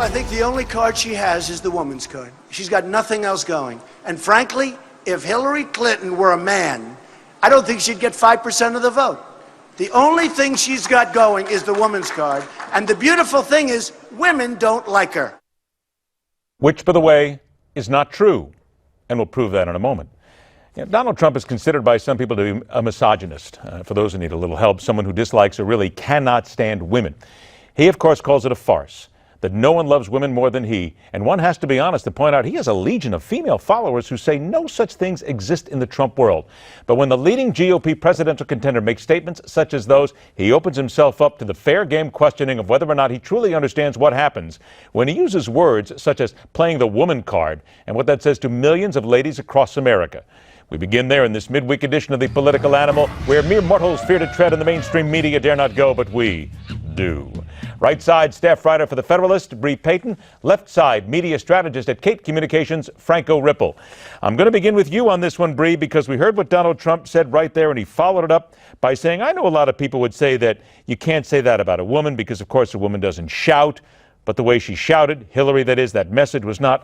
I think the only card she has is the woman's card. She's got nothing else going. And frankly, if Hillary Clinton were a man, I don't think she'd get 5% of the vote. The only thing she's got going is the woman's card. And the beautiful thing is, women don't like her. Which, by the way, is not true. And we'll prove that in a moment. Donald Trump is considered by some people to be a misogynist. For those who need a little help, someone who dislikes or really cannot stand women. He, of course, calls it a farce, that no one loves women more than he. And one has to be honest to point out he has a legion of female followers who say no such things exist in the Trump world. But when the leading GOP presidential contender makes statements such as those, he opens himself up to the fair game questioning of whether or not he truly understands what happens when he uses words such as playing the woman card and what that says to millions of ladies across America. We begin there in this midweek edition of The Political Animal, where mere mortals fear to tread and the mainstream media dare not go, but we do. Right side staff writer for The Federalist, Bre Payton. Left side media strategist at Cate Communications, Franco Ripple. I'm going to begin with you on this one, Bre, because we heard what Donald Trump said right there, and he followed it up by saying, I know a lot of people would say that you can't say that about a woman because, of course, a woman doesn't shout. But the way she shouted, Hillary, that is, that message was not,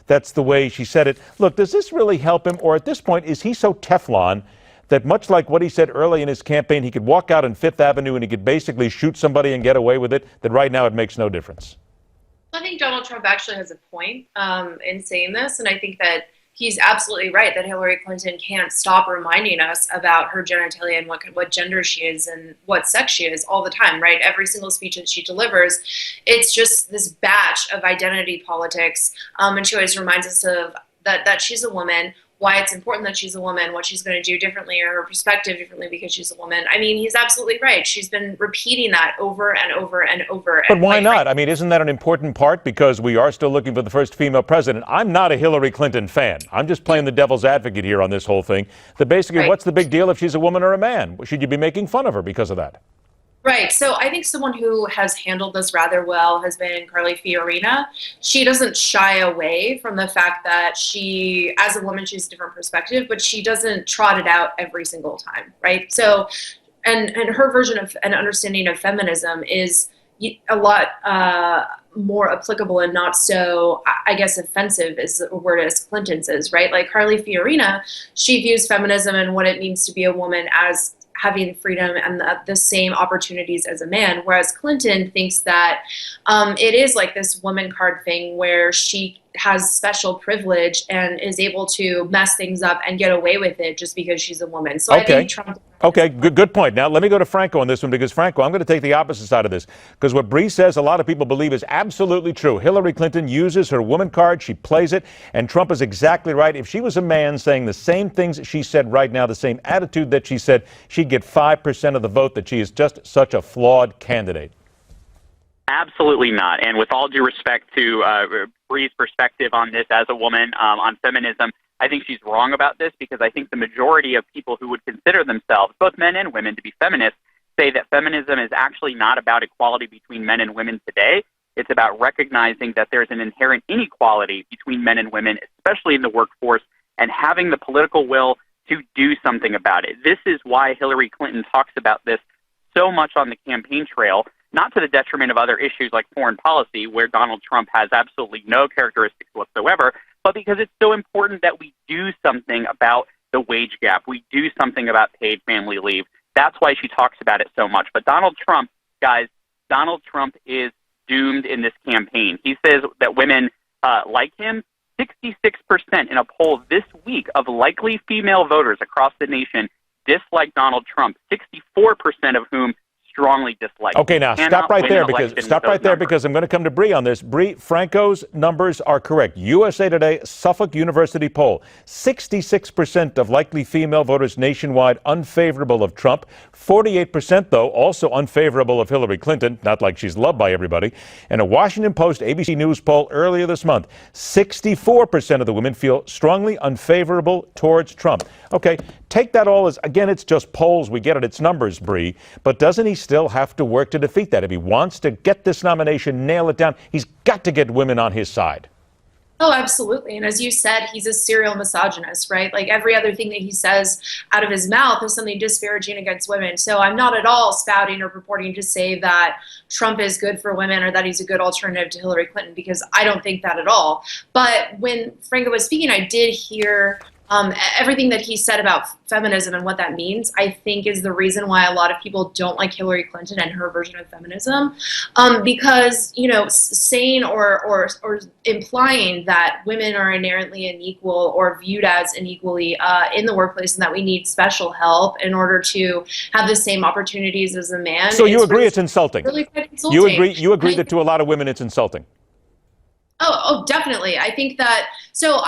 that's the way she said it. Look, does this really help him? Or at this point, is he so Teflon that much like what he said early in his campaign, he could walk out on Fifth Avenue and he could basically shoot somebody and get away with it, that right now it makes no difference? I think Donald Trump actually has a point in saying this, and I think that he's absolutely right that Hillary Clinton can't stop reminding us about her genitalia and what gender she is and what sex she is all the time, right? Every single speech that she delivers, it's just this batch of identity politics, and she always reminds us of that she's a woman, why it's important that she's a woman, what she's going to do differently or her perspective differently because she's a woman. I mean, he's absolutely right. She's been repeating that over and over and over. But why not? I mean, isn't that an important part? Because we are still looking for the first female president. I'm not a Hillary Clinton fan. I'm just playing the devil's advocate here on this whole thing. That basically, what's the big deal if she's a woman or a man? Should you be making fun of her because of that? Right. So I think someone who has handled this rather well has been Carly Fiorina. She doesn't shy away from the fact that she, as a woman, she has a different perspective, but she doesn't trot it out every single time. Right. So and her version of an understanding of feminism is a lot more applicable and not so, I guess, offensive is the word as Clinton's is, right? Like Carly Fiorina, she views feminism and what it means to be a woman as having freedom and the same opportunities as a man, whereas Clinton thinks that it is like this woman card thing where she has special privilege and is able to mess things up and get away with it just because she's a woman. So I think Trump... Okay, good point. Now, let me go to Franco on this one, because, Franco, I'm going to take the opposite side of this, because what Bre says a lot of people believe is absolutely true. Hillary Clinton uses her woman card, she plays it, and Trump is exactly right. If she was a man saying the same things she said right now, the same attitude that she said, she'd get 5% of the vote, that she is just such a flawed candidate. Absolutely not. And with all due respect to Bre's perspective on this as a woman, on feminism, I think she's wrong about this, because I think the majority of people who would consider themselves, both men and women, to be feminists, say that feminism is actually not about equality between men and women today. It's about recognizing that there's an inherent inequality between men and women, especially in the workforce, and having the political will to do something about it. This is why Hillary Clinton talks about this so much on the campaign trail, not to the detriment of other issues like foreign policy, where Donald Trump has absolutely no characteristics whatsoever, but because it's so important that we do something about the wage gap. We do something about paid family leave. That's why she talks about it so much. But Donald Trump, guys, Donald Trump is doomed in this campaign. He says that women like him. 66% in a poll this week of likely female voters across the nation dislike Donald Trump, 64% of whom strongly dislike. Okay, now stop right there, because I'm going to come to Bre on this. Bre, Franco's numbers are correct. USA Today, Suffolk University poll: 66% of likely female voters nationwide unfavorable of Trump. 48%, though, also unfavorable of Hillary Clinton. Not like she's loved by everybody. And a Washington Post ABC News poll earlier this month: 64% of the women feel strongly unfavorable towards Trump. Okay, take that all as, again, it's just polls. We get it. It's numbers, Bre. But doesn't he still have to work to defeat that? If he wants to get this nomination, nail it down, he's got to get women on his side. Oh, absolutely. And as you said, he's a serial misogynist, right? Like every other thing that he says out of his mouth is something disparaging against women. So I'm not at all spouting or purporting to say that Trump is good for women or that he's a good alternative to Hillary Clinton, because I don't think that at all. But when Franco was speaking, I did hear everything that he said about feminism and what that means. I think is the reason why a lot of people don't like Hillary Clinton and her version of feminism, because saying or implying that women are inherently unequal or viewed as unequally in the workplace, and that we need special help in order to have the same opportunities as a man. So you agree it's insulting? Really quite insulting. You agree that to a lot of women it's insulting? Oh, definitely. I think that, so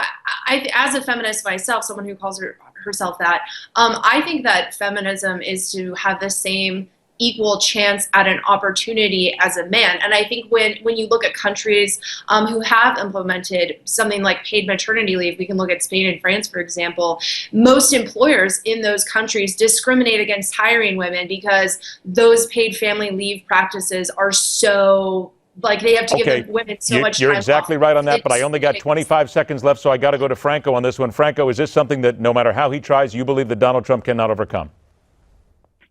I as a feminist myself, someone who calls herself that, I think that feminism is to have the same equal chance at an opportunity as a man. And I think when you look at countries who have implemented something like paid maternity leave, we can look at Spain and France, for example, most employers in those countries discriminate against hiring women because those paid family leave practices are so, like, they have to give the women so much time. You're exactly right on that, but I only got 25 seconds left, so I got to go to Franco on this one. Franco, is this something that no matter how he tries, you believe that Donald Trump cannot overcome?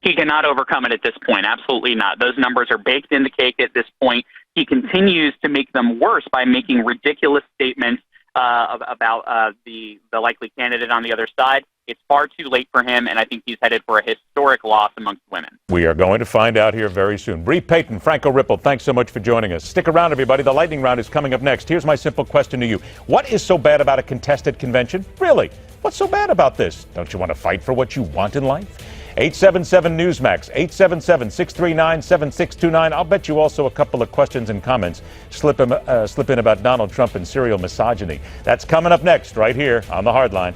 He cannot overcome it at this point. Absolutely not. Those numbers are baked in the cake at this point. He continues to make them worse by making ridiculous statements about the likely candidate on the other side. It's far too late for him, and I think he's headed for a historic loss amongst women. We are going to find out here very soon. Bre Payton, Franco Ripple, thanks so much for joining us. Stick around, everybody. The lightning round is coming up next. Here's my simple question to you. What is so bad about a contested convention? Really? What's so bad about this? Don't you want to fight for what you want in life? 877 Newsmax, 877-639-7629. I'll bet you also a couple of questions and comments slip in about Donald Trump and serial misogyny. That's coming up next right here on The Hardline.